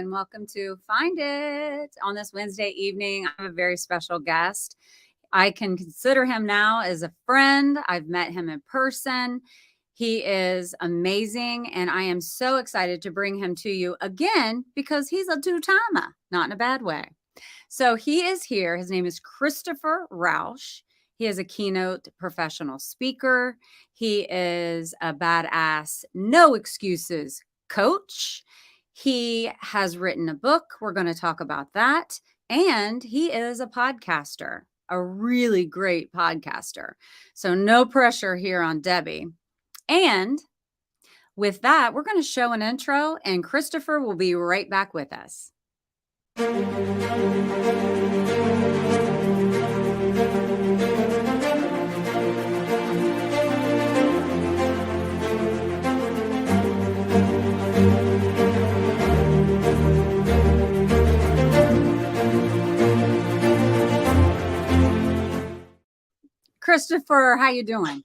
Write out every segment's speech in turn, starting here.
and welcome to Find It. On this Wednesday evening, I have a very special guest. I can consider him now as a friend. I've met him in person. He is amazing, and I am so excited to bring him to you again because he's a two-timer, not in a bad way. So he is here. His name is Christopher Rausch. He is a keynote professional speaker. He is a badass, no excuses coach. He has written a book. We're going to talk about that. And he is a podcaster, a really great podcaster. So no pressure here on Debbie. And with that, we're going to show an intro, and Christopher will be right back with us. Christopher, how you doing?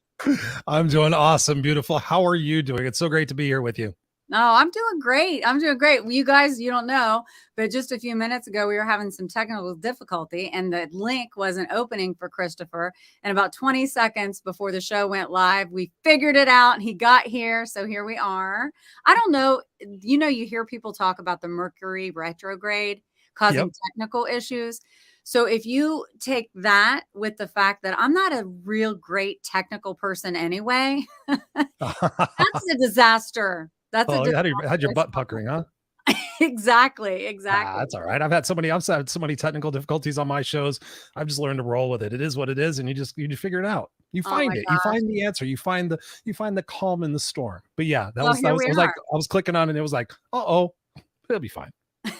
I'm doing awesome, beautiful. How are you doing? It's so great to be here with you. Oh, I'm doing great. I'm doing great. You guys, you don't know, but just a few minutes ago, we were having some technical difficulty and the link wasn't opening for Christopher. And about 20 seconds before the show went live, we figured it out and he got here. So here we are. I don't know. You hear people talk about the Mercury retrograde causing technical issues. So if you take that with the fact that I'm not a real great technical person anyway, that's a disaster. That's had your butt puckering, huh? Exactly. That's all right. I've had so many technical difficulties on my shows. I've just learned to roll with it. It is what it is, and you just figure it out. You find it. Gosh. You find the answer. You find the calm in the storm. But yeah, that was like I was clicking on, and it was like, it'll be fine.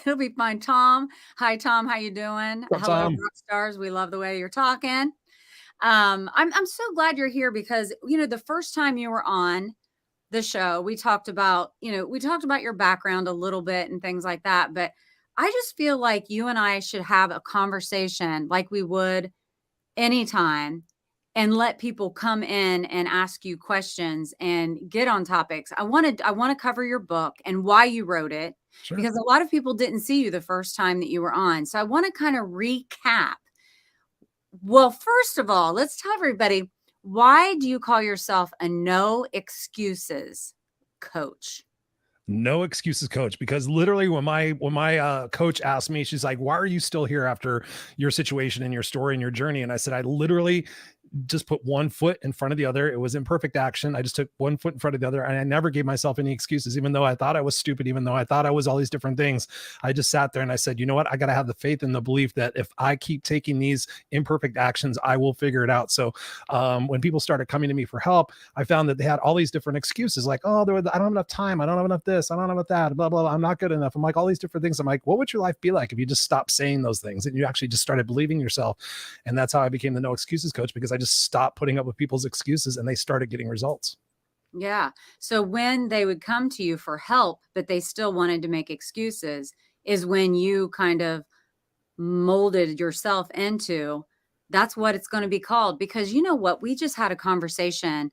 It'll be fine. Tom. Hi, Tom. How you doing? What's Hello, rock stars. We love the way you're talking. I'm so glad you're here because, the first time you were on the show, we talked about your background a little bit and things like that. But I just feel like you and I should have a conversation like we would anytime and let people come in and ask you questions and get on topics. I want to cover your book and why you wrote it. Sure. Because a lot of people didn't see you the first time that you were on. So I want to kind of recap. Well, first of all, let's tell everybody, why do you call yourself a no excuses coach? No excuses coach, because literally when my coach asked me, she's like, why are you still here after your situation and your story and your journey? And I said, I literally just put one foot in front of the other. It was imperfect action. I just took one foot in front of the other, and I never gave myself any excuses, even though I thought I was stupid, even though I thought I was all these different things. I just sat there and I said, you know what? I got to have the faith and the belief that if I keep taking these imperfect actions, I will figure it out. So when people started coming to me for help, I found that they had all these different excuses, like, I don't have enough time. I don't have enough this. I don't have enough that, blah, blah, blah. I'm not good enough. I'm like, all these different things. I'm like, what would your life be like if you just stopped saying those things and you actually just started believing yourself? And that's how I became the no excuses coach, because I just stopped putting up with people's excuses and they started getting results. Yeah. So when they would come to you for help, but they still wanted to make excuses, is when you kind of molded yourself into, that's what it's going to be called. Because you know what? We just had a conversation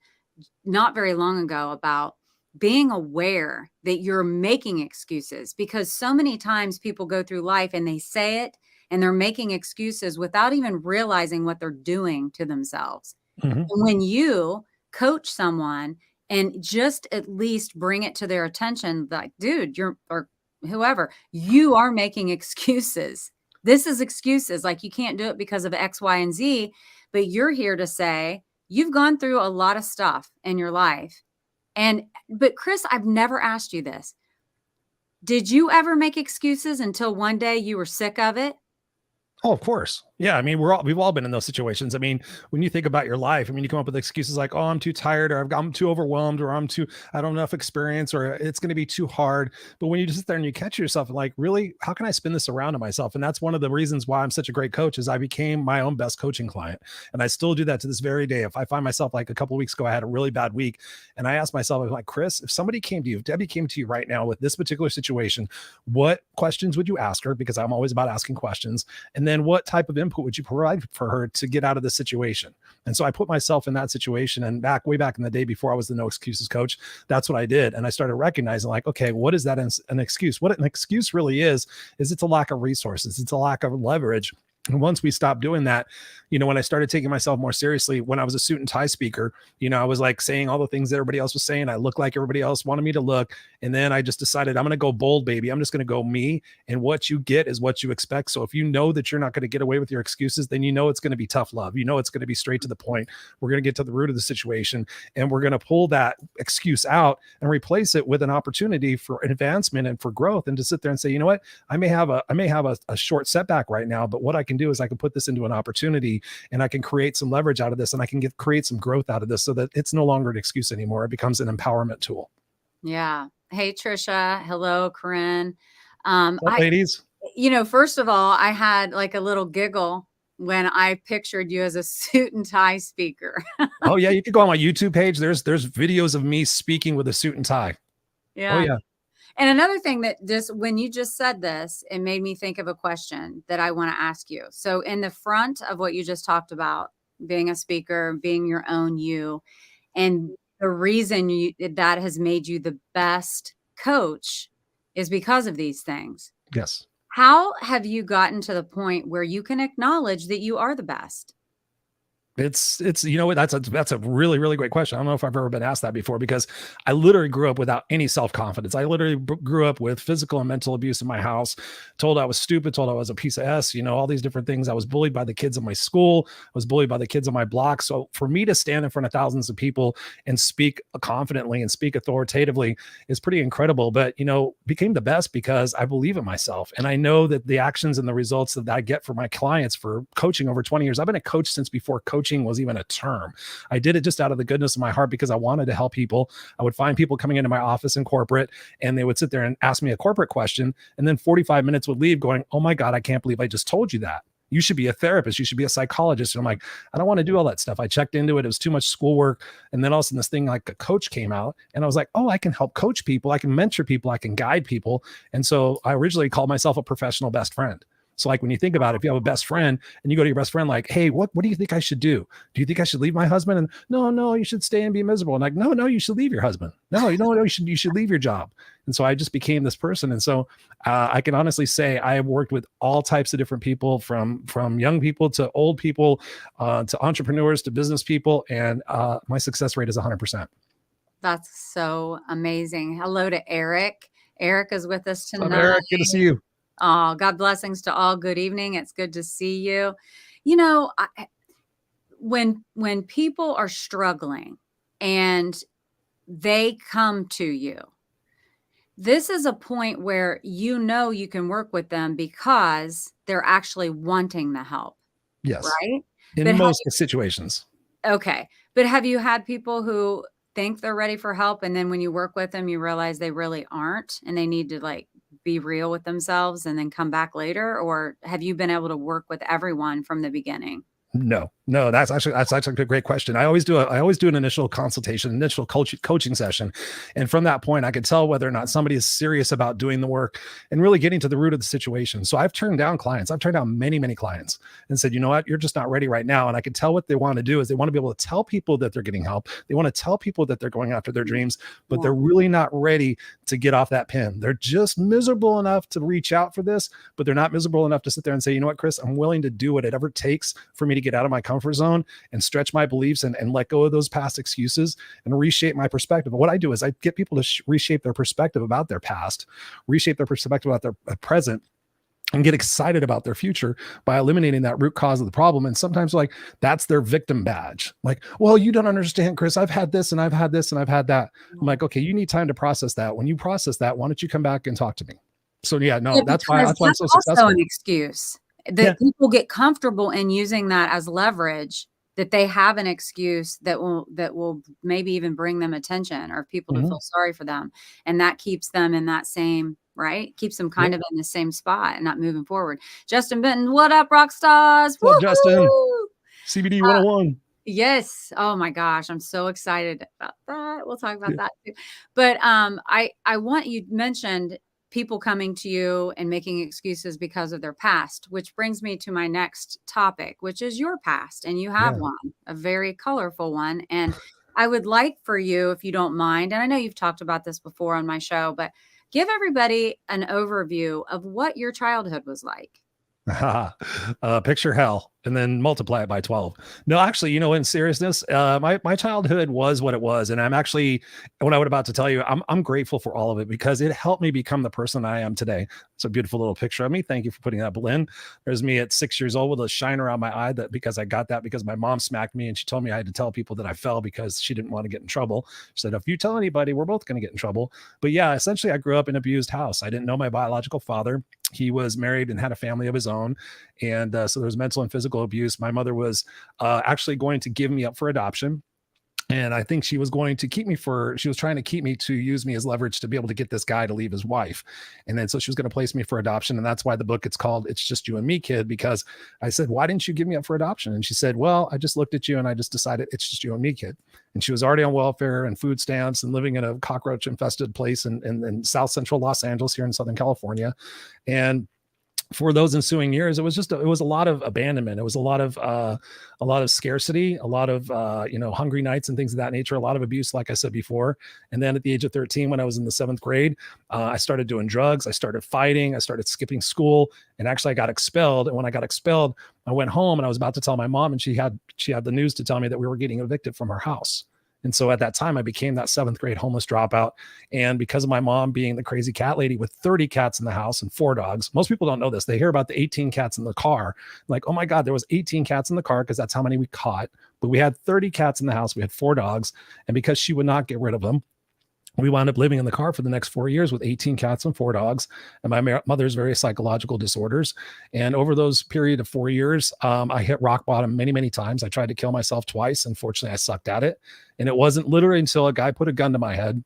not very long ago about being aware that you're making excuses, because so many times people go through life and they say it and they're making excuses without even realizing what they're doing to themselves. Mm-hmm. And when you coach someone and just at least bring it to their attention, like, dude, or whoever, you are making excuses. This is excuses. Like, you can't do it because of X, Y, and Z, but you're here to say you've gone through a lot of stuff in your life. But Chris, I've never asked you this. Did you ever make excuses until one day you were sick of it? Oh, of course. Yeah. I mean, we've all been in those situations. I mean, when you think about your life, I mean, you come up with excuses like, oh, I'm too tired, or I'm too overwhelmed, or I don't have enough experience, or it's going to be too hard. But when you just sit there and you catch yourself like, really, how can I spin this around to myself? And that's one of the reasons why I'm such a great coach, is I became my own best coaching client. And I still do that to this very day. If I find myself, like a couple of weeks ago, I had a really bad week, and I asked myself, I was like, Chris, if somebody came to you, if Debbie came to you right now with this particular situation, what questions would you ask her? Because I'm always about asking questions. And then what type of input input would you provide for her to get out of this situation? And so I put myself in that situation. And way back in the day before I was the no excuses coach, that's what I did. And I started recognizing like, okay, what is that an excuse? What an excuse really is it's a lack of resources. It's a lack of leverage. And once we stopped doing that, when I started taking myself more seriously, when I was a suit and tie speaker, I was like saying all the things that everybody else was saying. I looked like everybody else wanted me to look. And then I just decided I'm going to go bold, baby. I'm just going to go me. And what you get is what you expect. So if you know that you're not going to get away with your excuses, then it's going to be tough love. It's going to be straight to the point. We're going to get to the root of the situation, and we're going to pull that excuse out and replace it with an opportunity for advancement and for growth. And to sit there and say, you know what, I may have a short setback right now, but what I can do is I can put this into an opportunity, and I can create some leverage out of this, and I can create some growth out of this, so that it's no longer an excuse anymore. It becomes an empowerment tool. Yeah. Hey, Trisha. Hello, Corinne. What, ladies? First of all, I had like a little giggle when I pictured you as a suit and tie speaker. Oh yeah. You can go on my YouTube page. There's videos of me speaking with a suit and tie. Yeah. Oh yeah. And another thing that when you just said this, it made me think of a question that I want to ask you. So in the front of what you just talked about, being a speaker, being your own you, and the reason that has made you the best coach is because of these things. Yes. How have you gotten to the point where you can acknowledge that you are the best? It's that's a really, really great question. I don't know if I've ever been asked that before, because I literally grew up without any self-confidence. I literally grew up with physical and mental abuse in my house, told I was stupid, told I was a piece of S, all these different things. I was bullied by the kids in my school. I was bullied by the kids on my block. So for me to stand in front of thousands of people and speak confidently and speak authoritatively is pretty incredible. But, became the best because I believe in myself. And I know that the actions and the results that I get for my clients for coaching over 20 years, I've been a coach since before coaching was even a term. I did it just out of the goodness of my heart because I wanted to help people. I would find people coming into my office in corporate, and they would sit there and ask me a corporate question, and then 45 minutes would leave going, oh my God, I can't believe I just told you that. You should be a therapist. You should be a psychologist. And I'm like, I don't want to do all that stuff. I checked into it. It was too much schoolwork. And then all of a sudden this thing like a coach came out, and I was like, oh, I can help coach people. I can mentor people. I can guide people. And so I originally called myself a professional best friend. So like when you think about it, if you have a best friend and you go to your best friend, like, hey, what do you think I should do? Do you think I should leave my husband? And no, you should stay and be miserable. And like, no, you should leave your husband. No, you should leave your job. And so I just became this person. And so I can honestly say I have worked with all types of different people, from young people to old people, to entrepreneurs, to business people. And my success rate is 100%. That's so amazing. Hello to Eric. Eric is with us tonight. What's up, Eric? Good to see you. Oh, God blessings to all. Good evening. It's good to see you. When people are struggling and they come to you, this is a point where you can work with them because they're actually wanting the help. Yes. Right? In most situations. Okay. But have you had people who think they're ready for help, and then when you work with them, you realize they really aren't, and they need to be real with themselves and then come back later? Or have you been able to work with everyone from the beginning? No, that's actually a great question. I always do an initial consultation, initial coaching session. And from that point, I could tell whether or not somebody is serious about doing the work and really getting to the root of the situation. So I've turned down clients. I've turned down many, many clients and said, you know what, you're just not ready right now. And I could tell what they want to do is they want to be able to tell people that they're getting help. They want to tell people that they're going after their dreams, but they're really not ready to get off that pin. They're just miserable enough to reach out for this, but they're not miserable enough to sit there and say, you know what, Chris, I'm willing to do whatever it takes for me to get out of my comfort zone and stretch my beliefs and let go of those past excuses and reshape my perspective. And what I do is I get people to reshape their perspective about their past, reshape their perspective about their present, and get excited about their future by eliminating that root cause of the problem. And sometimes that's their victim badge. Like, well, you don't understand, Chris. I've had this and I've had this and I've had that. I'm like, okay, you need time to process that. When you process that, why don't you come back and talk to me? So that's why I'm so successful. Also an excuse that people get comfortable in using that as leverage, that they have an excuse that will maybe even bring them attention or people to feel sorry for them. And that keeps them in that same, right? Keeps them kind of in the same spot and not moving forward. Justin Benton, what up, rock stars? What's up, Justin? CBD 101. Yes. Oh my gosh. I'm so excited about that. We'll talk about that too. But you mentioned people coming to you and making excuses because of their past, which brings me to my next topic, which is your past. And you have Yeah. one, a very colorful one. And I would like for you, if you don't mind, and I know you've talked about this before on my show, but give everybody an overview of what your childhood was like. Picture hell and then multiply it by 12. No, actually, you know, in seriousness, my childhood was what it was. And I'm actually, what I was about to tell you, I'm grateful for all of it because it helped me become the person I am today. It's a beautiful little picture of me. Thank you for putting that, Lynn. There's me at 6 years old with a shine around my eye because I got that because my mom smacked me and she told me I had to tell people that I fell because she didn't want to get in trouble. She said, if you tell anybody, we're both going to get in trouble. But yeah, essentially I grew up in an abused house. I didn't know my biological father. He was married and had a family of his own. And so there was mental and physical abuse. My mother was actually going to give me up for adoption. And I think she was going to she was trying to keep me to use me as leverage to be able to get this guy to leave his wife. And then so she was going to place me for adoption. And that's why the book, it's called It's Just You and Me, Kid, because I said, why didn't you give me up for adoption? And she said, well, I just looked at you and I just decided it's just you and me, kid. And she was already on welfare and food stamps and living in a cockroach infested place in South Central Los Angeles here in Southern California. And for those ensuing years, it was a lot of abandonment. It was a lot of scarcity, a lot of hungry nights and things of that nature, a lot of abuse, like I said before. And then at the age of 13, when I was in the 7th grade, I started doing drugs. I started fighting. I started skipping school, and actually I got expelled. And when I got expelled, I went home and I was about to tell my mom, and she had the news to tell me that we were getting evicted from our house. And so at that time, I became that 7th grade homeless dropout. And because of my mom being the crazy cat lady with 30 cats in the house and 4 dogs, most people don't know this. They hear about the 18 cats in the car. Like, oh my God, there was 18 cats in the car because that's how many we caught. But we had 30 cats in the house. We had 4 dogs. And because she would not get rid of them, we wound up living in the car for the next 4 years with 18 cats and 4 dogs and my mother's various psychological disorders. And over those period of 4 years, I hit rock bottom many, many times. I tried to kill myself twice. Unfortunately, I sucked at it. And it wasn't literally until a guy put a gun to my head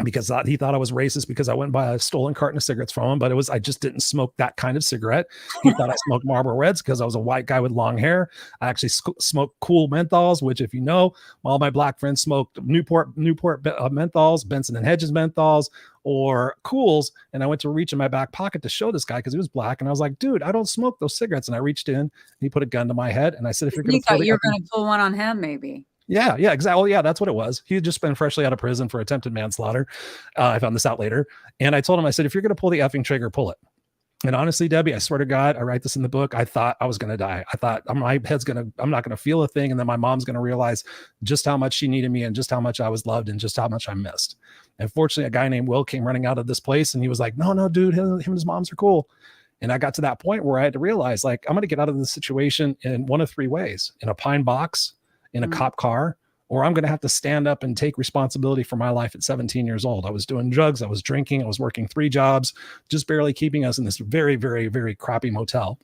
because he thought I was racist because I went and buy a stolen carton of cigarettes from him, but I just didn't smoke that kind of cigarette. He thought I smoked Marlboro Reds because I was a white guy with long hair. I actually smoked cool menthols, which, if you know, all my black friends smoked Newport menthols, Benson and Hedges menthols, or Cools. And I went to reach in my back pocket to show this guy because he was black. And I was like, dude, I don't smoke those cigarettes. And I reached in and he put a gun to my head. And I said, if you're going to pull one on him, maybe. Yeah, exactly. Well, yeah, that's what it was. He had just been freshly out of prison for attempted manslaughter. I found this out later. And I told him, I said, if you're going to pull the effing trigger, pull it. And honestly, Debbie, I swear to God, I write this in the book. I thought I was going to die. I thought I'm not going to feel a thing. And then my mom's going to realize just how much she needed me and just how much I was loved and just how much I missed. And fortunately, a guy named Will came running out of this place and he was like, no, dude, him and his moms are cool. And I got to that point where I had to realize, like, I'm going to get out of this situation in one of 3 ways: in a pine box, in a cop car, or I'm going to have to stand up and take responsibility for my life at 17 years old. I was doing drugs. I was drinking. I was working 3 jobs, just barely keeping us in this very, very, very crappy motel.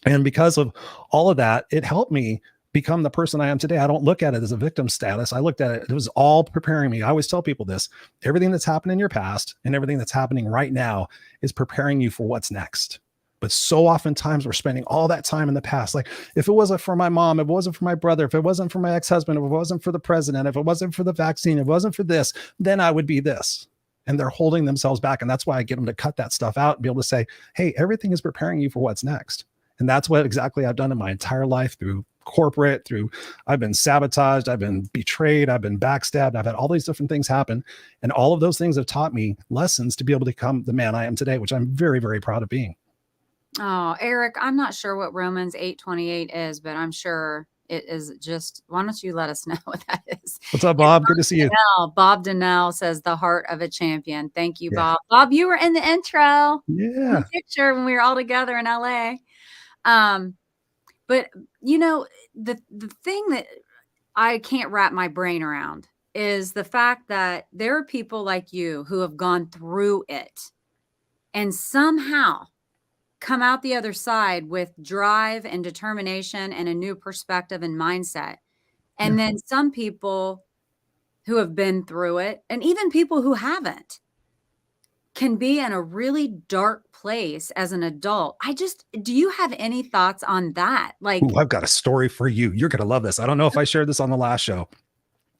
And because of all of that, it helped me become the person I am today. I don't look at it as a victim status. I looked at it. It was all preparing me. I always tell people this: everything that's happened in your past and everything that's happening right now is preparing you for what's next. But so oftentimes we're spending all that time in the past. Like, if it wasn't for my mom, if it wasn't for my brother, if it wasn't for my ex-husband, if it wasn't for the president, if it wasn't for the vaccine, if it wasn't for this, then I would be this. And they're holding themselves back. And that's why I get them to cut that stuff out and be able to say, hey, everything is preparing you for what's next. And that's what exactly I've done in my entire life, through corporate, I've been sabotaged, I've been betrayed, I've been backstabbed, I've had all these different things happen. And all of those things have taught me lessons to be able to become the man I am today, which I'm very, very proud of being. Oh, Eric, I'm not sure what Romans 8:28 is, but I'm sure it is just, why don't you let us know what that is? What's up, Bob? Good to see you. Bob Donnell says the heart of a champion. Thank you, Bob. Bob, you were in the intro. Yeah. The picture when we were all together in LA. But the thing that I can't wrap my brain around is the fact that there are people like you who have gone through it and somehow come out the other side with drive and determination and a new perspective and mindset. And then some people who have been through it, and even people who haven't, can be in a really dark place as an adult. Do you have any thoughts on that? Like, ooh, I've got a story for you. You're going to love this. I don't know if I shared this on the last show.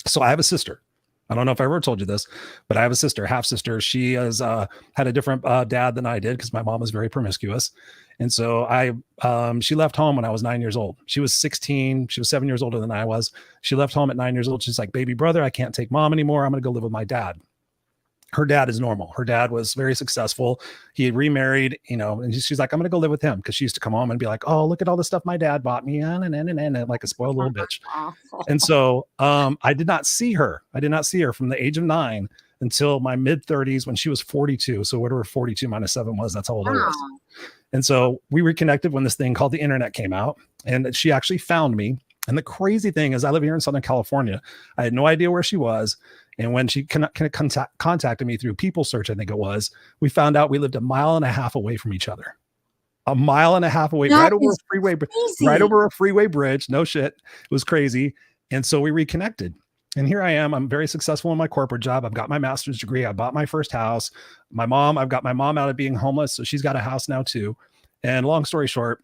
So I have a sister. I don't know if I ever told you this, but I have a sister, half sister. She has had a different dad than I did because my mom was very promiscuous. And so she left home when I was 9 years old. She was 16. She was 7 years older than I was. She left home at 9 years old. She's like, baby brother, I can't take mom anymore. I'm going to go live with my dad. Her dad is normal. Her dad was very successful. He had remarried, and she's like, I'm going to go live with him. Cause she used to come home and be like, oh, look at all the stuff my dad bought me. And like a spoiled little bitch. And so I did not see her. I did not see her from the age of 9 until my mid 30s when she was 42. So whatever 42 minus 7 was, that's how old I was. And so we reconnected when this thing called the internet came out, and she actually found me. And the crazy thing is I live here in Southern California. I had no idea where she was. And when she contacted me through People Search, I think it was, we found out we lived a mile and a half away from each other. A mile and a half away, right over a freeway bridge. No shit. It was crazy. And so we reconnected. And here I am. I'm very successful in my corporate job. I've got my master's degree. I bought my first house. I've got my mom out of being homeless. So she's got a house now too. And long story short,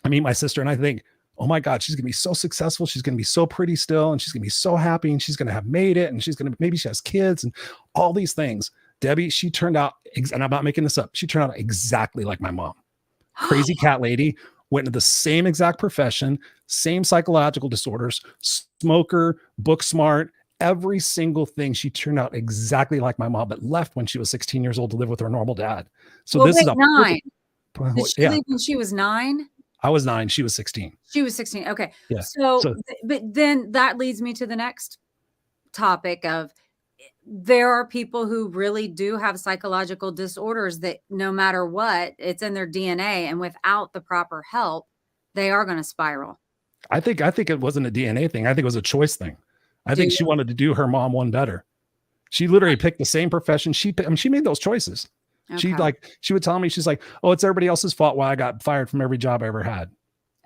I meet my sister and I think, oh my God, she's going to be so successful. She's going to be so pretty still. And she's going to be so happy. And she's going to have made it. And maybe she has kids and all these things. Debbie, she turned out, and I'm not making this up, she turned out exactly like my mom. Crazy cat lady, went into the same exact profession, same psychological disorders, smoker, book smart, every single thing. She turned out exactly like my mom, but left when she was 16 years old to live with her normal dad. So this is a 9. Did she leave when she was 9? I was 9. She was 16. She was 16. Okay. Yeah. But then that leads me to the next topic of there are people who really do have psychological disorders that no matter what, it's in their DNA, and without the proper help, they are going to spiral. I think it wasn't a DNA thing. I think it was a choice thing. I think she wanted to do her mom one better. She literally picked the same profession. She made those choices. Okay. She would tell me, she's like, oh, it's everybody else's fault why I got fired from every job I ever had.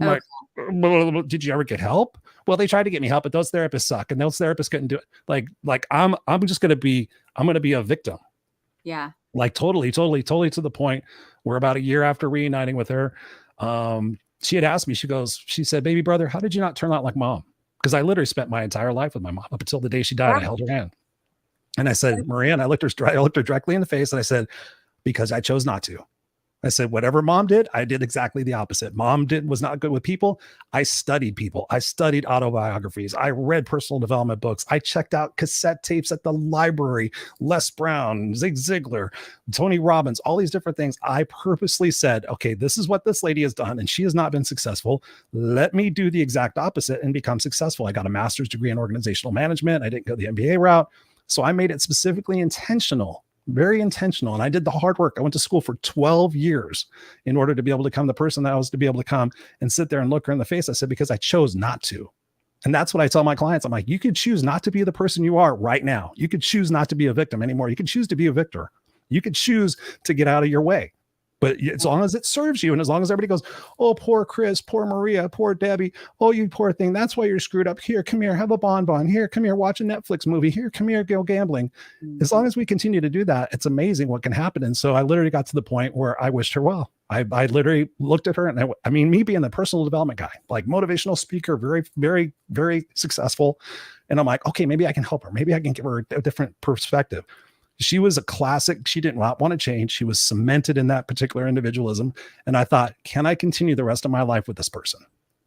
I'm like, did you ever get help? Well, they tried to get me help, but those therapists suck, and those therapists couldn't do it. Like I'm going to be a victim. Yeah. Like totally to the point where about a year after reuniting with her, she had asked me, she said, baby brother, how did you not turn out like mom? Because I literally spent my entire life with my mom up until the day she died. I held her hand. And I said, Maria, and I looked her directly in the face and I said, because I chose not to. I said, whatever mom did, I did exactly the opposite. Mom was not good with people. I studied people. I studied autobiographies. I read personal development books. I checked out cassette tapes at the library, Les Brown, Zig Ziglar, Tony Robbins, all these different things. I purposely said, okay, this is what this lady has done, and she has not been successful. Let me do the exact opposite and become successful. I got a master's degree in organizational management. I didn't go the MBA route. So I made it specifically intentional. Very intentional. And I did the hard work. I went to school for 12 years in order to be able to become the person that I was to be able to come and sit there and look her in the face. I said, because I chose not to. And that's what I tell my clients. I'm like, you could choose not to be the person you are right now. You could choose not to be a victim anymore. You could choose to be a victor. You could choose to get out of your way. But as long as it serves you, and as long as everybody goes, oh, poor Chris, poor Maria, poor Debbie, oh, you poor thing, that's why you're screwed up. Here, come here, have a bonbon. Here, come here, watch a Netflix movie. Here, come here, go gambling. As long as we continue to do that, it's amazing what can happen. And so I literally got to the point where I wished her well. I literally looked at her, and I mean, me being the personal development guy, like motivational speaker, very, very, very successful. And I'm like, okay, maybe I can help her. Maybe I can give her a different perspective. She was a classic. She did not want to change. She was cemented in that particular individualism. And I thought, can I continue the rest of my life with this person?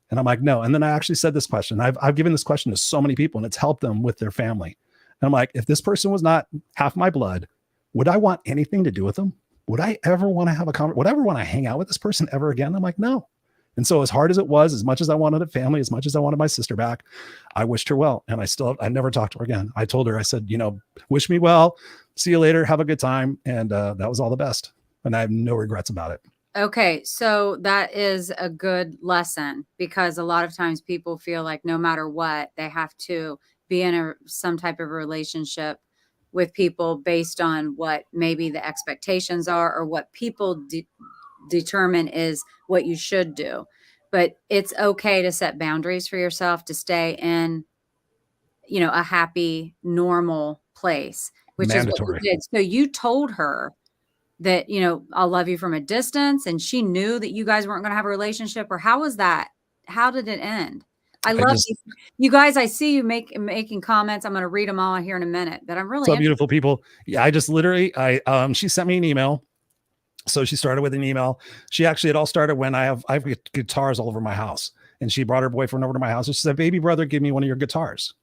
And I'm like, no. And then I actually said this question. I've given this question to so many people, and it's helped them with their family. And I'm like, if this person was not half my blood, would I want anything to do with them? Would I ever want to have a conversation? Would I ever want to hang out with this person ever again? I'm like, no. And so as hard as it was, as much as I wanted a family, as much as I wanted my sister back, I wished her well. And I never talked to her again. I told her, I said, wish me well. See you later. Have a good time. And that was all the best. And I have no regrets about it. Okay. So that is a good lesson, because a lot of times people feel like no matter what, they have to be in some type of relationship with people based on what maybe the expectations are, or what people determine is what you should do. But it's okay to set boundaries for yourself, to stay in, a happy, normal place, which Mandatory. is what you did. So you told her that, I'll love you from a distance, and she knew that you guys weren't going to have a relationship, or how was that? How did it end? I love these. You guys, I see you making comments. I'm going to read them all here in a minute, but I'm really so beautiful people. Yeah, I just literally, she sent me an email. So she started with an email. She actually, it all started when I have guitars all over my house, and she brought her boyfriend over to my house and she said, "Baby brother, give me one of your guitars."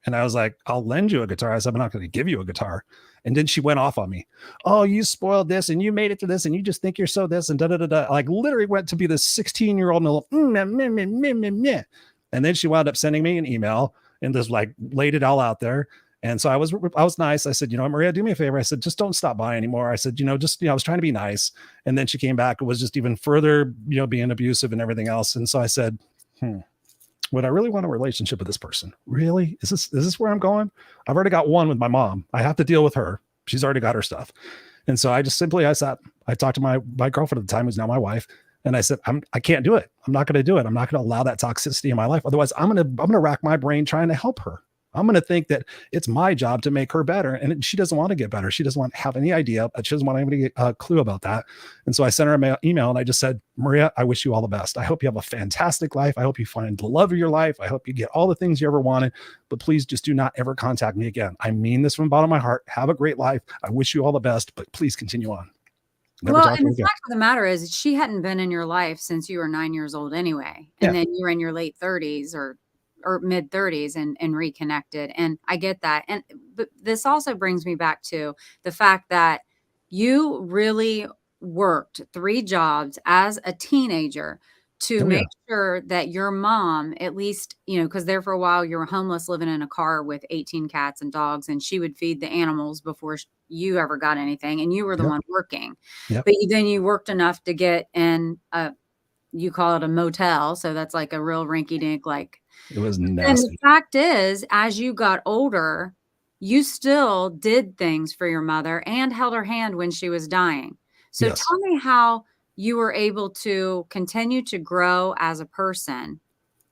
And I was like, "I'll lend you a guitar." I said, "I'm not going to give you a guitar." And then she went off on me. "Oh, you spoiled this and you made it to this and you just think you're so this and da da da da." Like literally went to be this 16-year-old and then she wound up sending me an email and just like laid it all out there. And so I was nice. I said, "Maria, do me a favor." I said, "Just don't stop by anymore." I said, I was trying to be nice. And then she came back and was just even further, being abusive and everything else. And so I said, would I really want a relationship with this person? Really? Is this where I'm going? I've already got one with my mom. I have to deal with her. She's already got her stuff. And so I talked to my girlfriend at the time, who's now my wife. And I said, I can't do it. I'm not going to do it. I'm not going to allow that toxicity in my life. Otherwise I'm going to rack my brain trying to help her. I'm going to think that it's my job to make her better. And she doesn't want to get better. She doesn't want to have any idea. She doesn't want anybody to get a clue about that. And so I sent her an email and I just said, "Maria, I wish you all the best. I hope you have a fantastic life. I hope you find the love of your life. I hope you get all the things you ever wanted, but please just do not ever contact me again. I mean this from the bottom of my heart. Have a great life. I wish you all the best, but please continue on." Never well, and the fact of the matter is she hadn't been in your life since you were 9 years old anyway. And then you were in your late 30s or mid 30s and reconnected. And I get that. But this also brings me back to the fact that you really worked 3 jobs as a teenager to make sure that your mom, at least, because there for a while you were homeless, living in a car with 18 cats and dogs, and she would feed the animals before you ever got anything. And you were the one working, but then you worked enough to get in you call it a motel. So that's like a real rinky dink, like, it was nasty. And the fact is, as you got older, you still did things for your mother and held her hand when she was dying. So tell me how you were able to continue to grow as a person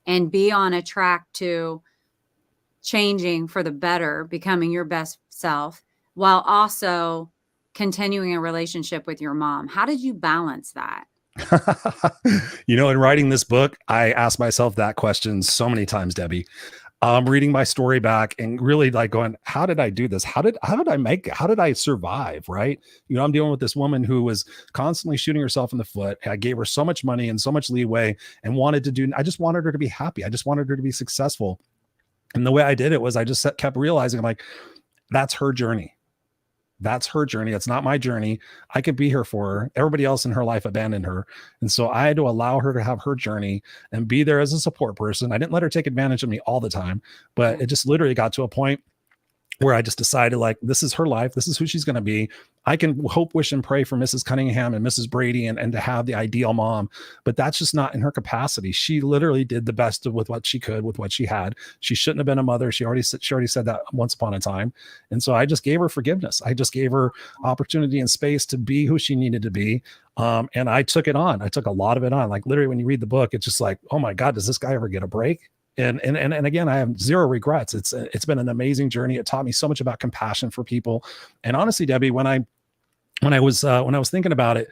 and be on a track to changing for the better, becoming your best self, while also continuing a relationship with your mom. How did you balance that? In writing this book, I asked myself that question so many times, Debbie. Reading my story back and really like going, how did I do this? How did I survive? Right. I'm dealing with this woman who was constantly shooting herself in the foot. I gave her so much money and so much leeway and I just wanted her to be happy. I just wanted her to be successful. And the way I did it was I just kept realizing, I'm like, that's her journey. That's her journey. It's not my journey. I could be here for her. Everybody else in her life abandoned her. And so I had to allow her to have her journey and be there as a support person. I didn't let her take advantage of me all the time, but it just literally got to a point where I just decided, like, this is her life. This is who she's going to be. I can hope, wish, and pray for Mrs. Cunningham and Mrs. Brady and to have the ideal mom, but that's just not in her capacity. She literally did the best with what she could, with what she had. She shouldn't have been a mother. She already said that once upon a time. And so I just gave her forgiveness. I just gave her opportunity and space to be who she needed to be. And I took it on. I took a lot of it on. Like literally when you read the book, it's just like, oh my God, does this guy ever get a break? And again, I have zero regrets. It's been an amazing journey. It taught me so much about compassion for people. And honestly, Debbie, when I was thinking about it,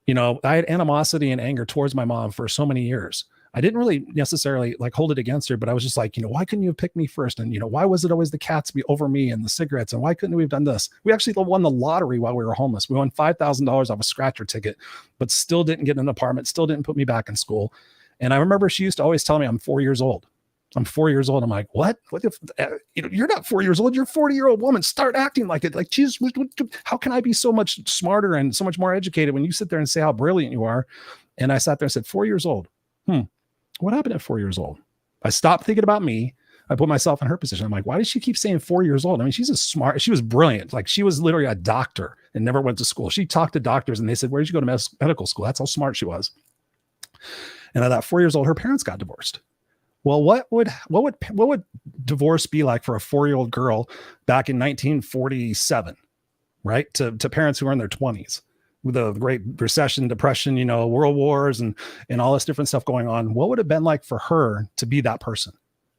I had animosity and anger towards my mom for so many years. I didn't really necessarily like hold it against her, but I was just like, why couldn't you have picked me first? And, why was it always the cats be over me and the cigarettes? And why couldn't we have done this? We actually won the lottery while we were homeless. We won $5,000 off a scratcher ticket, but still didn't get an apartment, still didn't put me back in school. And I remember she used to always tell me I'm 4 years old. I'm 4 years old. I'm like, what if, you're not 4 years old. You're a 40-year-old woman. Start acting like it. Like, geez, how can I be so much smarter and so much more educated when you sit there and say how brilliant you are? And I sat there and said, 4 years old. What happened at 4 years old? I stopped thinking about me. I put myself in her position. I'm like, why does she keep saying 4 years old? I mean, she was brilliant. Like, she was literally a doctor and never went to school. She talked to doctors and they said, where did you go to medical school? That's how smart she was. And at that 4 years old, her parents got divorced. Well, what would divorce be like for a 4-year-old girl back in 1947, right? To parents who are in their 20s with the Great Recession, Depression, World Wars and all this different stuff going on. What would it have been like for her to be that person?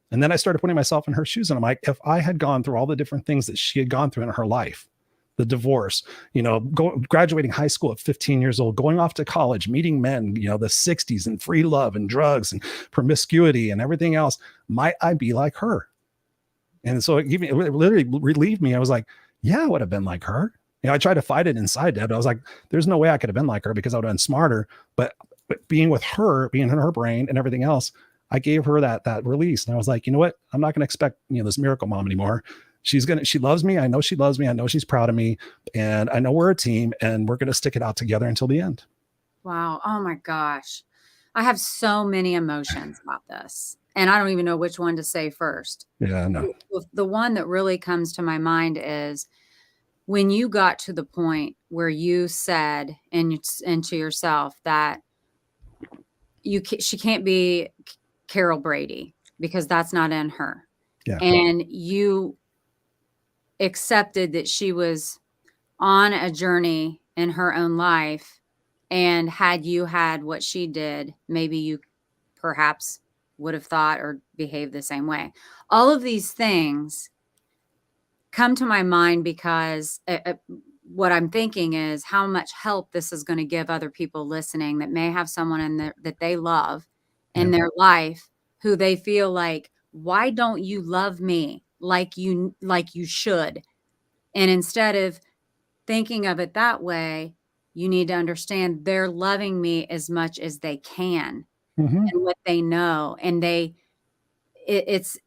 And then I started putting myself in her shoes and I'm like, if I had gone through all the different things that she had gone through in her life, the divorce, graduating high school at 15 years old, going off to college, meeting men, the 60s, and free love and drugs and promiscuity and everything else. Might I be like her? And so it literally relieved me. I was like, yeah, I would have been like her. I tried to fight it inside, Deb. I was like, there's no way I could have been like her because I would have been smarter. But being with her, being in her brain and everything else, I gave her that release. And I was like, you know what? I'm not going to expect, this miracle mom anymore. She loves me. I know she loves me. I know she's proud of me. And I know we're a team and we're going to stick it out together until the end. Wow. Oh my gosh. I have so many emotions about this and I don't even know which one to say first. Yeah, no. The one that really comes to my mind is when you got to the point where you said into yourself that she can't be Carol Brady because that's not in her. Yeah. And you accepted that she was on a journey in her own life. And had you had what she did, maybe you perhaps would have thought or behaved the same way. All of these things come to my mind because what I'm thinking is how much help this is going to give other people listening that may have someone that they love in their life who they feel like, why don't you love me like you should? And instead of thinking of it that way, you need to understand they're loving me as much as they can and what they know. And it's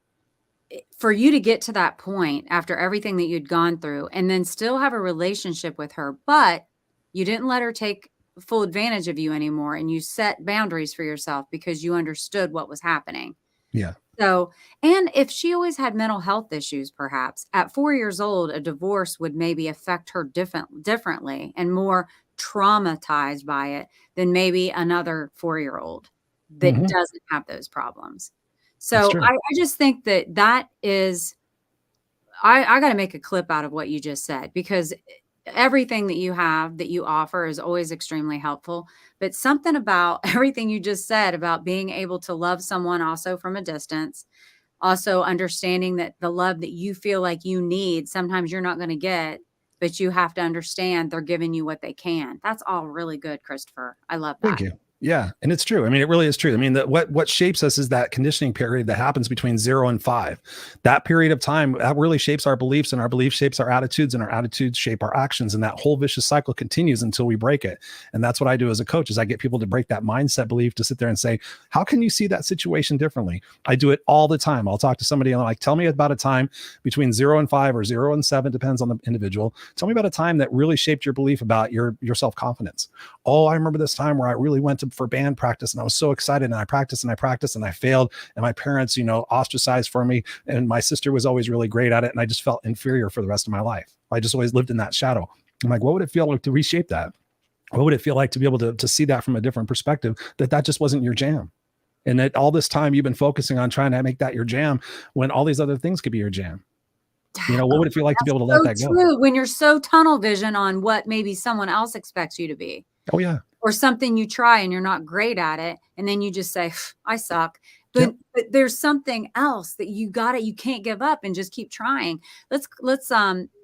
for you to get to that point after everything that you'd gone through and then still have a relationship with her, but you didn't let her take full advantage of you anymore. And you set boundaries for yourself because you understood what was happening. Yeah. So, and if she always had mental health issues, perhaps at 4 years old, a divorce would maybe affect her differently and more traumatized by it than maybe another 4-year-old that doesn't have those problems. So I just think that is, I got to make a clip out of what you just said, because everything that you have, that you offer is always extremely helpful, but something about everything you just said about being able to love someone also from a distance, also understanding that the love that you feel like you need, sometimes you're not going to get, but you have to understand they're giving you what they can. That's all really good, Christopher. I love that. Thank you. Yeah. And it's true. I mean, it really is true. I mean, what shapes us is that conditioning period that happens between 0 and 5. That period of time, that really shapes our beliefs, and our beliefs shapes our attitudes, and our attitudes shape our actions. And that whole vicious cycle continues until we break it. And that's what I do as a coach, is I get people to break that mindset belief, to sit there and say, how can you see that situation differently? I do it all the time. I'll talk to somebody and I'm like, tell me about a time between 0 and 5 or 0 and 7, depends on the individual. Tell me about a time that really shaped your belief about your self-confidence. Oh, I remember this time where I really went for band practice and I was so excited, and I practiced and I practiced and I failed, and my parents, ostracized for me, and my sister was always really great at it, and I just felt inferior for the rest of my life. I just always lived in that shadow. I'm like, what would it feel like to reshape that? What would it feel like to be able to see that from a different perspective, that just wasn't your jam? And that all this time you've been focusing on trying to make that your jam when all these other things could be your jam. What would it feel like to be able to let that go? True, when you're so tunnel vision on what maybe someone else expects you to be. Oh yeah. Or something you try and you're not great at it, and then you just say, I suck. But there's something else that you can't give up and just keep trying. Let's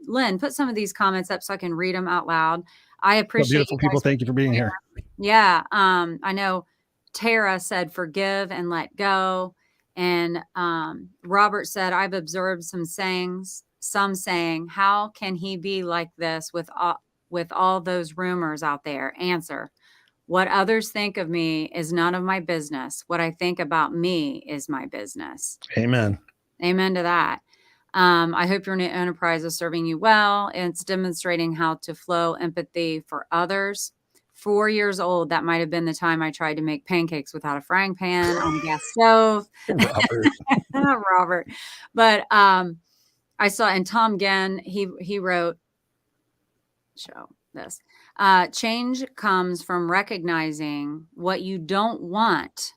Lynn, put some of these comments up so I can read them out loud. I appreciate beautiful people. Thank you for being here. Yeah. I know Tara said forgive and let go. And Robert said, I've observed some saying, how can he be like this with all those rumors out there? Answer, what others think of me is none of my business. What I think about me is my business. Amen. Amen to that. I hope your enterprise is serving you well. It's demonstrating how to flow empathy for others. 4 years old, that might have been the time I tried to make pancakes without a frying pan on the gas stove. Robert. But I saw, and Tom Genn, he wrote, show this. Change comes from recognizing what you don't want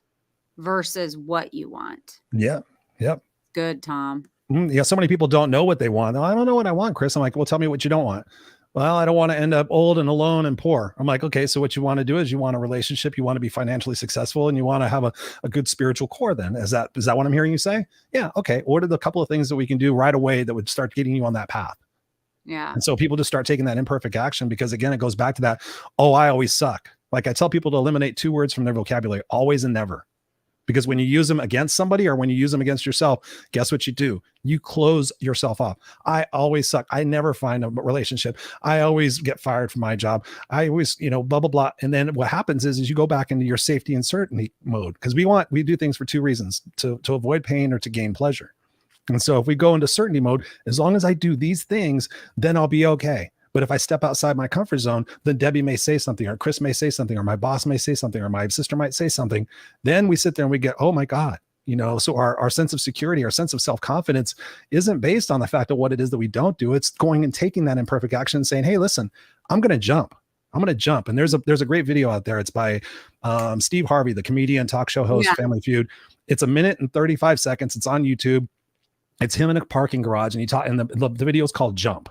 versus what you want. Yeah. Yep. Good, Tom. Yeah. So many people don't know what they want. I don't know what I want, Chris. I'm like, well, tell me what you don't want. Well, I don't want to end up old and alone and poor. I'm like, okay, so what you want to do is you want a relationship, you want to be financially successful, and you want to have a good spiritual core then. Is that what I'm hearing you say? Yeah. Okay. What are the couple of things that we can do right away that would start getting you on that path? Yeah. And so people just start taking that imperfect action because, again, it goes back to that, oh, I always suck. Like I tell people to eliminate 2 words from their vocabulary, always and never. Because when you use them against somebody or when you use them against yourself, guess what you do? You close yourself off. I always suck. I never find a relationship. I always get fired from my job. I always, blah, blah, blah. And then what happens is you go back into your safety and certainty mode because we do things for 2 reasons, to avoid pain or to gain pleasure. And so if we go into certainty mode, as long as I do these things, then I'll be okay. But if I step outside my comfort zone, then Debbie may say something, or Chris may say something, or my boss may say something, or my sister might say something. Then we sit there and we get, oh my God, so our sense of security, our sense of self-confidence isn't based on the fact of what it is that we don't do. It's going and taking that imperfect action and saying, hey, listen, I'm going to jump. And there's a great video out there. It's by Steve Harvey, the comedian, talk show host, Family Feud. It's 1 minute and 35 seconds. It's on YouTube. It's him in a parking garage, and the video is called Jump.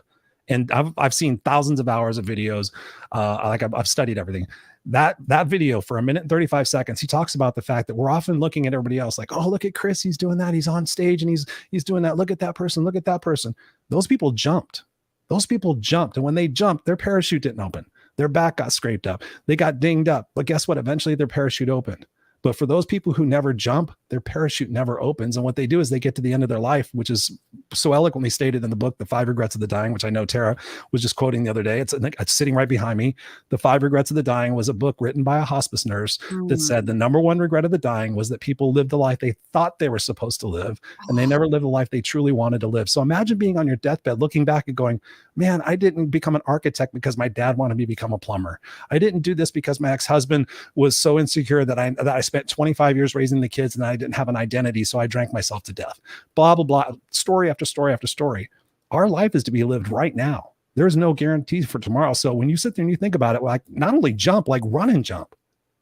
And I've seen thousands of hours of videos. I've studied everything. That video for 1 minute and 35 seconds, he talks about the fact that we're often looking at everybody else like, oh, look at Chris, he's doing that. He's on stage and he's doing that. Look at that person. Look at that person. Those people jumped. And when they jumped, their parachute didn't open. Their back got scraped up. They got dinged up. But guess what? Eventually their parachute opened. But for those people who never jump, their parachute never opens. And what they do is they get to the end of their life, which is so eloquently stated in the book, The 5 Regrets of the Dying, which I know Tara was just quoting the other day. It's sitting right behind me. The 5 Regrets of the Dying was a book written by a hospice nurse that said the number 1 regret of the dying was that people lived the life they thought they were supposed to live, and they never lived the life they truly wanted to live. So imagine being on your deathbed, looking back and going, man, I didn't become an architect because my dad wanted me to become a plumber. I didn't do this because my ex-husband was so insecure that I spent 25 years raising the kids and I didn't have an identity, so I drank myself to death. Blah, blah, blah. Story after story after story. Our life is to be lived right now. There's no guarantee for tomorrow. So when you sit there and you think about it, like not only jump, like run and jump.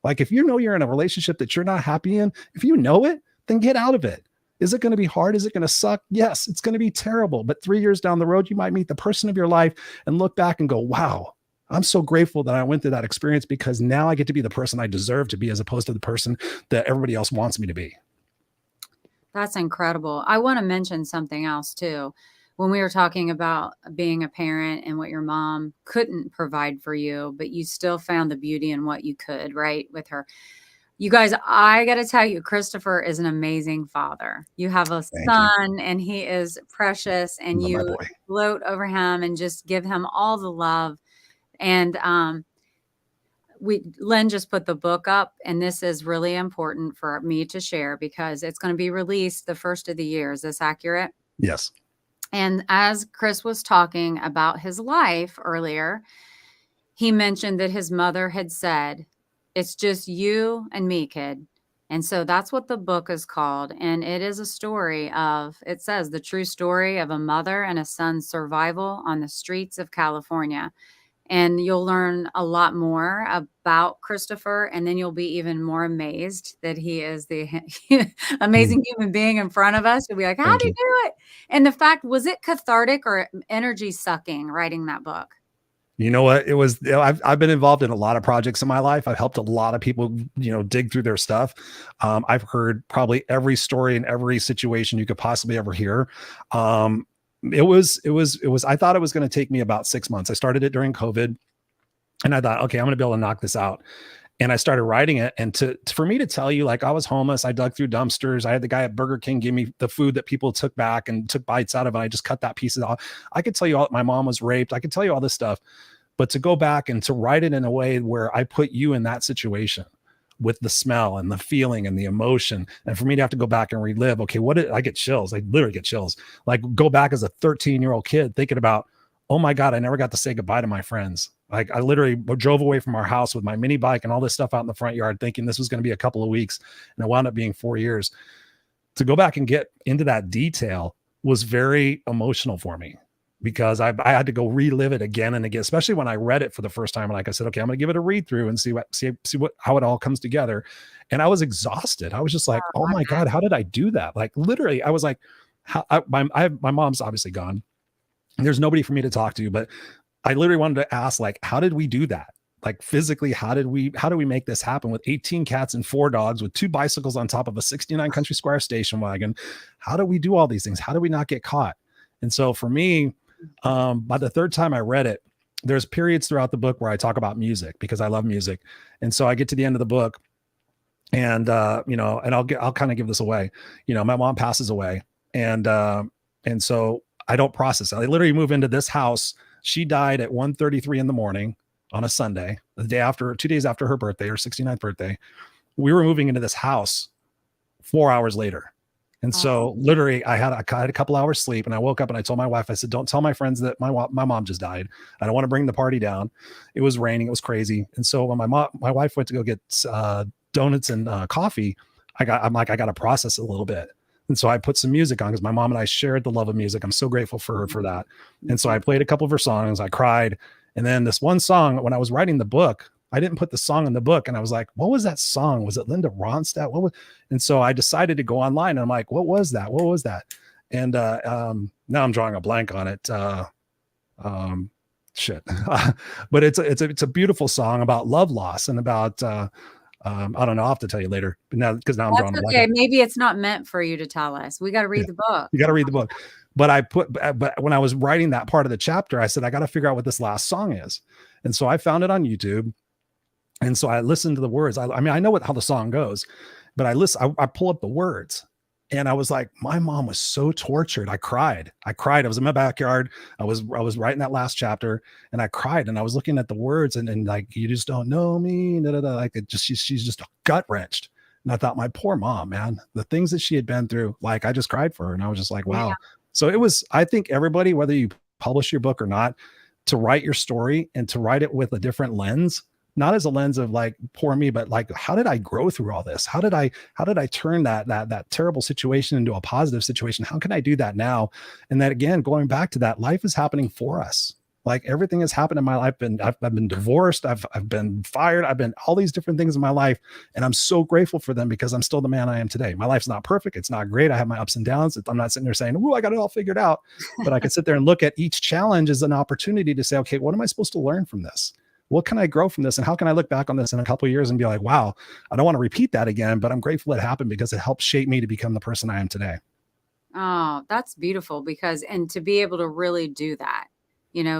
Like if you know you're in a relationship that you're not happy in, if you know it, then get out of it. Is it going to be hard? Is it going to suck? Yes, it's going to be terrible. But 3 years down the road, you might meet the person of your life and look back and go, wow, I'm so grateful that I went through that experience because now I get to be the person I deserve to be as opposed to the person that everybody else wants me to be. That's incredible. I want to mention something else too. When we were talking about being a parent and what your mom couldn't provide for you, but you still found the beauty in what you could, right? With her. You guys, I got to tell you, Christopher is an amazing father. You have a son and he is precious, and you gloat over him and just give him all the love. And Len just put the book up, and this is really important for me to share because it's going to be released the first of the year. Is this accurate? Yes. And as Chris was talking about his life earlier, he mentioned that his mother had said, it's just you and me, kid. And so that's what the book is called. And it is a story of, it says, the true story of a mother and a son's survival on the streets of California. And you'll learn a lot more about Christopher, and then you'll be even more amazed that he is the amazing human being in front of us. You'll be like, how did you do it? And the fact, was it cathartic or energy sucking writing that book? You know what? It was, I've been involved in a lot of projects in my life. I've helped a lot of people, dig through their stuff. I've heard probably every story and every situation you could possibly ever hear. It was, I thought it was going to take me about 6 months. I started it during COVID and I thought, okay, I'm going to be able to knock this out. And I started writing it. And for me to tell you, like, I was homeless. I dug through dumpsters. I had the guy at Burger King give me the food that people took back and took bites out of it. I just cut that piece off. I could tell you my mom was raped. I could tell you all this stuff, but to go back and to write it in a way where I put you in that situation with the smell and the feeling and the emotion. And for me to have to go back and relive, okay, I get chills. I literally get chills. Like go back as a 13-year-old kid thinking about, oh my God, I never got to say goodbye to my friends. Like I literally drove away from our house with my mini bike and all this stuff out in the front yard thinking this was going to be a couple of weeks. And it wound up being 4 years. To go back and get into that detail was very emotional for me because I had to go relive it again and again, especially when I read it for the first time. Like I said, okay, I'm going to give it a read through and see how it all comes together. And I was exhausted. I was just like, oh my God, how did I do that? Like literally, I was like, my mom's obviously gone. There's nobody for me to talk to, but I literally wanted to ask, like, how did we do that? Like physically, how do we make this happen with 18 cats and 4 dogs with 2 bicycles on top of a 69 Country Squire station wagon? How do we do all these things? How do we not get caught? And so for me, By the third time I read it, there's periods throughout the book where I talk about music because I love music. And so I get to the end of the book and, and I'll kind of give this away. My mom passes away and so I don't process it. I literally move into this house. She died at 1:33 in the morning on a Sunday, the day after, 2 days after her birthday, her 69th birthday. We were moving into this house 4 hours later. And so literally I had a couple hours sleep and I woke up and I told my wife, I said, don't tell my friends that my mom just died. I don't want to bring the party down. It was raining. It was crazy. And so when my wife went to go get donuts and coffee, I'm like, I got to process it a little bit. And so I put some music on because my mom and I shared the love of music. I'm so grateful for her for that. And so I played a couple of her songs. I cried. And then this one song, when I was writing the book, I didn't put the song in the book. And I was like, what was that song? Was it Linda Ronstadt? And so I decided to go online and I'm like, what was that? What was that? And now I'm drawing a blank on it. Shit. But it's a beautiful song about love loss and about, I don't know. I'll have to tell you later. But now, because now I'm drawing a blank. Okay. Maybe it's not meant for you to tell us. We got to read the book. You got to read the book. But when I was writing that part of the chapter, I said, I got to figure out what this last song is. And so I found it on YouTube. And so I listened to the words. I mean, I know how the song goes, but I pull up the words and I was like, my mom was so tortured. I cried. I was in my backyard. I was writing that last chapter and I cried and I was looking at the words and like, you just don't know me. Like she's just gut wrenched. And I thought, my poor mom, man, the things that she had been through, like I just cried for her. And I was just like, wow. Yeah. So I think everybody, whether you publish your book or not, to write your story and to write it with a different lens, not as a lens of like poor me, but like, how did I grow through all this? How did I turn that terrible situation into a positive situation? How can I do that now? And that again, going back to that, life is happening for us. Like everything has happened in my life. I've been divorced. I've been fired. I've been all these different things in my life. And I'm so grateful for them because I'm still the man I am today. My life's not perfect. It's not great. I have my ups and downs. I'm not sitting there saying, oh, I got it all figured out. But I can sit there and look at each challenge as an opportunity to say, okay, what am I supposed to learn from this? What can I grow from this? And how can I look back on this in a couple of years and be like, wow, I don't want to repeat that again, but I'm grateful it happened because it helped shape me to become the person I am today. Oh, that's beautiful and to be able to really do that,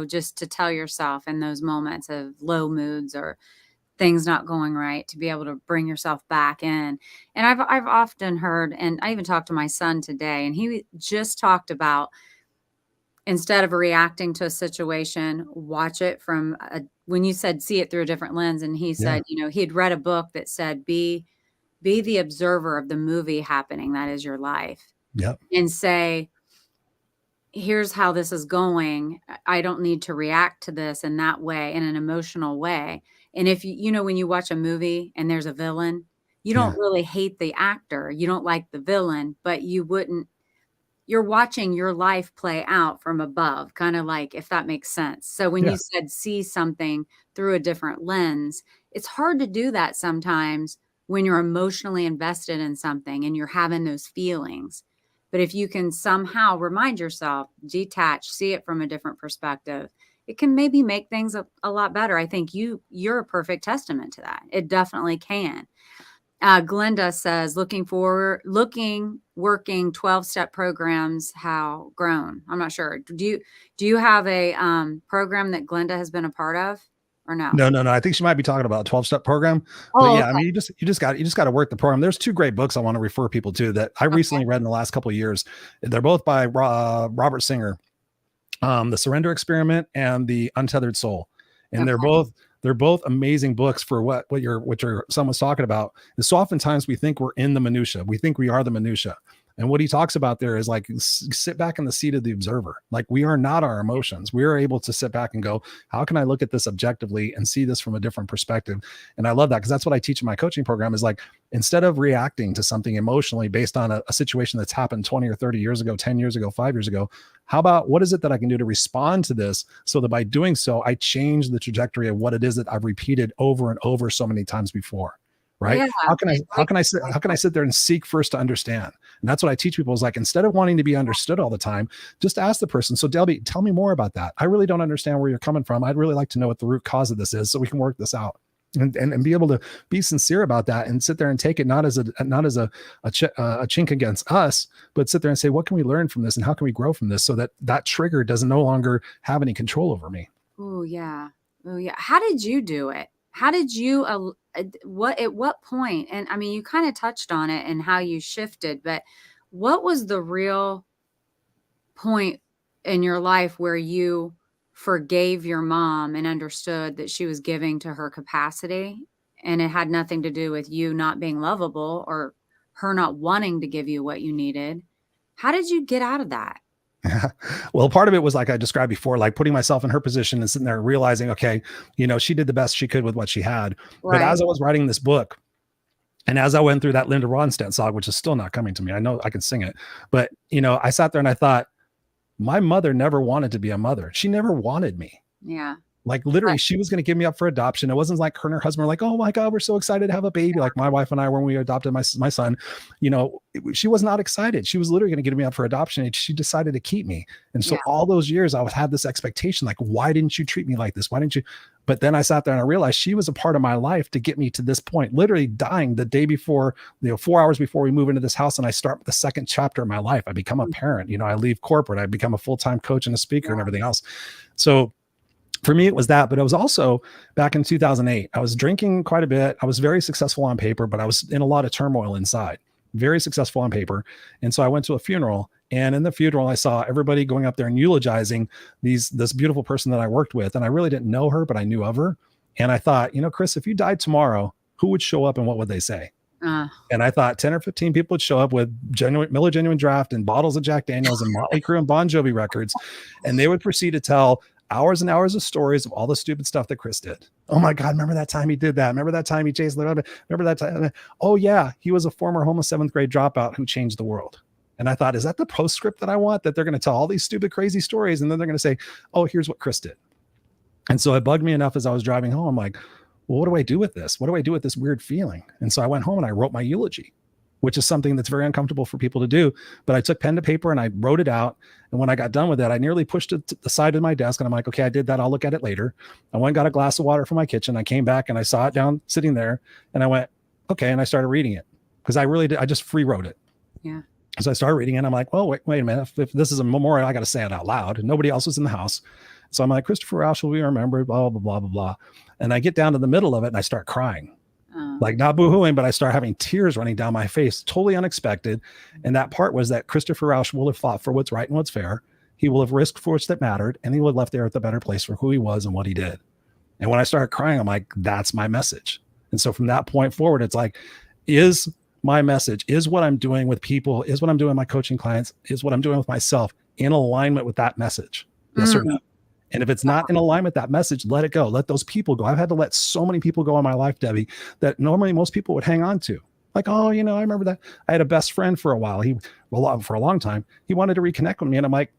just to tell yourself in those moments of low moods or things not going right, to be able to bring yourself back in. And I've often heard, and I even talked to my son today, and he just talked about, instead of reacting to a situation, watch it from when you said see it through a different lens. And he said, he had read a book that said, be the observer of the movie happening. That is your life. Yep. And say, here's how this is going. I don't need to react to this in that way, in an emotional way. And if when you watch a movie and there's a villain, you don't really hate the actor. You don't like the villain, but you're watching your life play out from above, kind of like, if that makes sense. So when you said see something through a different lens, it's hard to do that sometimes when you're emotionally invested in something and you're having those feelings. But if you can somehow remind yourself, detach, see it from a different perspective, it can maybe make things a lot better. I think you're a perfect testament to that. It definitely can. Glenda says, working 12-step programs, how grown? I'm not sure. Do you have a program that Glenda has been a part of or no? No. I think she might be talking about a 12-step program. But yeah, okay. I mean, you just got to work the program. There's two great books I want to refer people to that I recently read in the last couple of years. They're both by Robert Singer, The Surrender Experiment and The Untethered Soul. And they're both amazing books for what your son was talking about. And so oftentimes we think we're in the minutia. We think we are the minutia. And what he talks about there is like, sit back in the seat of the observer. Like, we are not our emotions. We are able to sit back and go, how can I look at this objectively and see this from a different perspective? And I love that, because that's what I teach in my coaching program is like, instead of reacting to something emotionally based on a situation that's happened 20 or 30 years ago, 10 years ago, 5 years ago, how about what is it that I can do to respond to this so that by doing so, I change the trajectory of what it is that I've repeated over and over so many times before. Right? Yeah. How can I sit there and seek first to understand? And that's what I teach people is like, instead of wanting to be understood all the time, just ask the person. So Delby, tell me more about that. I really don't understand where you're coming from. I'd really like to know what the root cause of this is so we can work this out. and be able to be sincere about that and sit there and take it not as a chink against us, but sit there and say, what can we learn from this and how can we grow from this so that that trigger doesn't no longer have any control over me. Oh yeah. Oh yeah. How did you do it? How did you at what point? And I mean, you kind of touched on it and how you shifted, but what was the real point in your life where you forgave your mom and understood that she was giving to her capacity, and it had nothing to do with you not being lovable or her not wanting to give you what you needed? How did you get out of that? Well, part of it was like I described before, like putting myself in her position and sitting there realizing, okay, she did the best she could with what she had. But Right. as I was writing this book, and as I went through that Linda Ronstadt song, which is still not coming to me, I know I can sing it, but I sat there and I thought, my mother never wanted to be a mother. She never wanted me. Yeah. Like literally, she was going to give me up for adoption. It wasn't like her and her husband were like, "Oh my God, we're so excited to have a baby." Like my wife and I, when we adopted my son, she was not excited. She was literally going to give me up for adoption, and she decided to keep me. And so Yeah. all those years, I had this expectation, like, why didn't you treat me like this? Why didn't you? But then I sat there and I realized she was a part of my life to get me to this point. Literally dying the day before, 4 hours before we move into this house, and I start the second chapter of my life. I become a parent. I leave corporate. I become a full-time coach and a speaker and everything else. So for me, it was that, but it was also back in 2008. I was drinking quite a bit. I was very successful on paper, but I was in a lot of turmoil inside. Very successful on paper. And so I went to a funeral, and in the funeral, I saw everybody going up there and eulogizing this beautiful person that I worked with. And I really didn't know her, but I knew of her. And I thought, Chris, if you died tomorrow, who would show up and what would they say? And I thought 10 or 15 people would show up with Miller Genuine Draft and bottles of Jack Daniels and Motley Crue and Bon Jovi records. And they would proceed to tell hours and hours of stories of all the stupid stuff that Chris did. Oh my God, remember that time he did that? Remember that time he chased, remember that time? Oh yeah, he was a former homo 7th grade dropout who changed the world. And I thought, is that the postscript that I want? That they're going to tell all these stupid, crazy stories, and then they're going to say, oh, here's what Chris did. And so it bugged me enough as I was driving home. I'm like, well, what do I do with this? What do I do with this weird feeling? And so I went home and I wrote my eulogy, which is something that's very uncomfortable for people to do. But I took pen to paper and I wrote it out. And when I got done with it, I nearly pushed it to the side of my desk. And I'm like, okay, I did that. I'll look at it later. I went and got a glass of water from my kitchen. I came back and I saw it down sitting there. And I went, okay. And I started reading it because I really did. I just free wrote it. Yeah. So I started reading it. And I'm like, well, wait a minute. If this is a memorial, I got to say it out loud. And nobody else was in the house. So I'm like, Christopher Rausch will be remembered, blah, blah, blah, blah, blah. And I get down to the middle of it and I start crying. Like not boohooing, but I start having tears running down my face, totally unexpected. And that part was that Christopher Rausch will have fought for what's right and what's fair. He will have risked for what's that mattered, and he will have left there at the better place for who he was and what he did. And when I started crying, I'm like, that's my message. And so from that point forward, it's like, is my message, is what I'm doing with people, is what I'm doing with my coaching clients, is what I'm doing with myself in alignment with that message? Yes or no? And if it's not in alignment with that message, let it go. Let those people go. I've had to let so many people go in my life, Debbie, that normally most people would hang on to. Like, oh, I remember that. I had a best friend for a while. For a long time, he wanted to reconnect with me. And I'm like,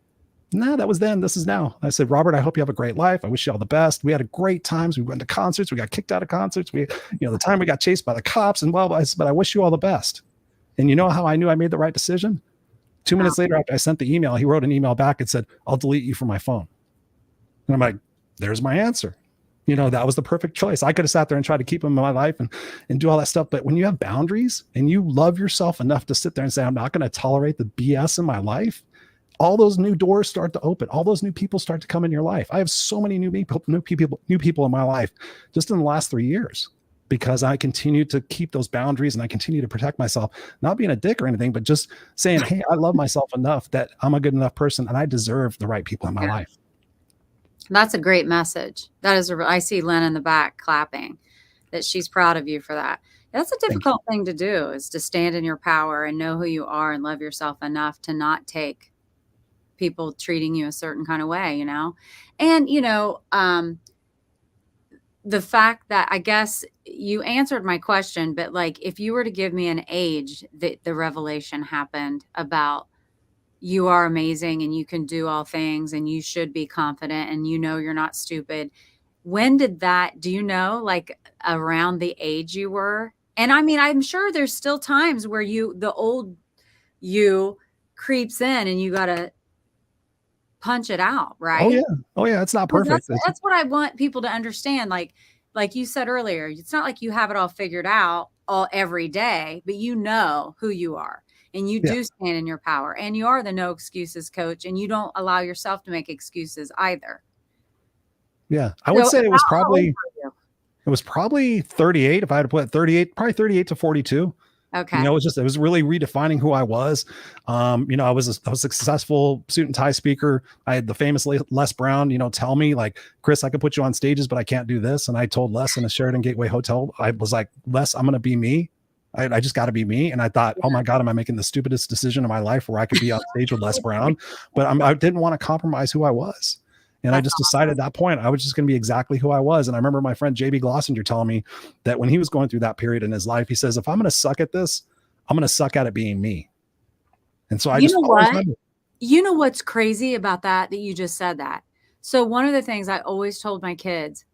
nah, that was then. This is now. I said, Robert, I hope you have a great life. I wish you all the best. We had a great times. We went to concerts. We got kicked out of concerts. The time we got chased by the cops and blah, blah. I said, but I wish you all the best. And you know how I knew I made the right decision? 2 minutes later, after I sent the email, he wrote an email back and said, I'll delete you from my phone. And I'm like, there's my answer. That was the perfect choice. I could have sat there and tried to keep him in my life and do all that stuff. But when you have boundaries and you love yourself enough to sit there and say, I'm not going to tolerate the BS in my life, all those new doors start to open. All those new people start to come in your life. I have so many new people in my life just in the last 3 years, because I continue to keep those boundaries and I continue to protect myself, not being a dick or anything, but just saying, hey, I love myself enough that I'm a good enough person and I deserve the right people in my life. That's a great message. I see Lynn in the back clapping, that she's proud of you for that. That's a difficult thing to do, is to stand in your power and know who you are and love yourself enough to not take people treating you a certain kind of way, And, the fact that, I guess you answered my question, but like, if you were to give me an age that the revelation happened about, you are amazing and you can do all things and you should be confident and you're not stupid. When did that, do you know, like around the age you were? And I mean, I'm sure there's still times where the old you creeps in and you got to punch it out, right? Oh yeah. It's not perfect. That's what I want people to understand. Like, like you said earlier, it's not like you have it all figured out all every day, but you know who you are, and you Yeah. do stand in your power, and you are the no excuses coach, and you don't allow yourself to make excuses either. Yeah. I would So say how old are you? it was probably 38. If I had to put 38, probably 38 to 42. Okay. It was really redefining who I was. I was a successful suit and tie speaker. I had the famous Les Brown, tell me like, Chris, I could put you on stages, but I can't do this. And I told Les in a Sheraton Gateway hotel, I was like, Les, I'm going to be me. I just got to be me. And I thought, oh my God, am I making the stupidest decision of my life where I could be on stage with Les Brown? But I didn't want to compromise who I was. And I That's just decided at that point, I was just going to be exactly who I was. And I remember my friend JB Glossinger telling me that when he was going through that period in his life, he says, if I'm going to suck at this, I'm going to suck at it being me. And so I You just know always what? had to. You know what's crazy about that you just said that. So one of the things I always told my kids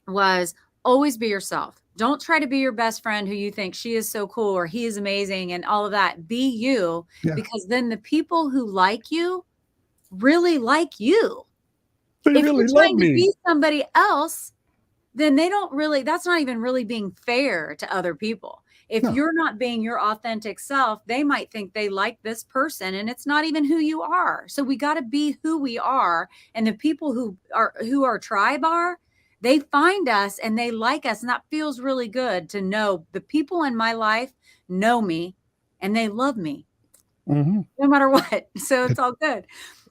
was always be yourself. Don't try to be your best friend who you think she is so cool or he is amazing and all of that. Be you, Yeah. because then the people who like you really like you. They If really you're love trying to me. be somebody else, then they don't really, that's not even really being fair to other people. If No. you're not being your authentic self, they might think they like this person and it's not even who you are. So we got to be who we are. And the people who our tribe are, they find us and they like us. And that feels really good to know the people in my life know me and they love me Mm-hmm. no matter what. So it's all good.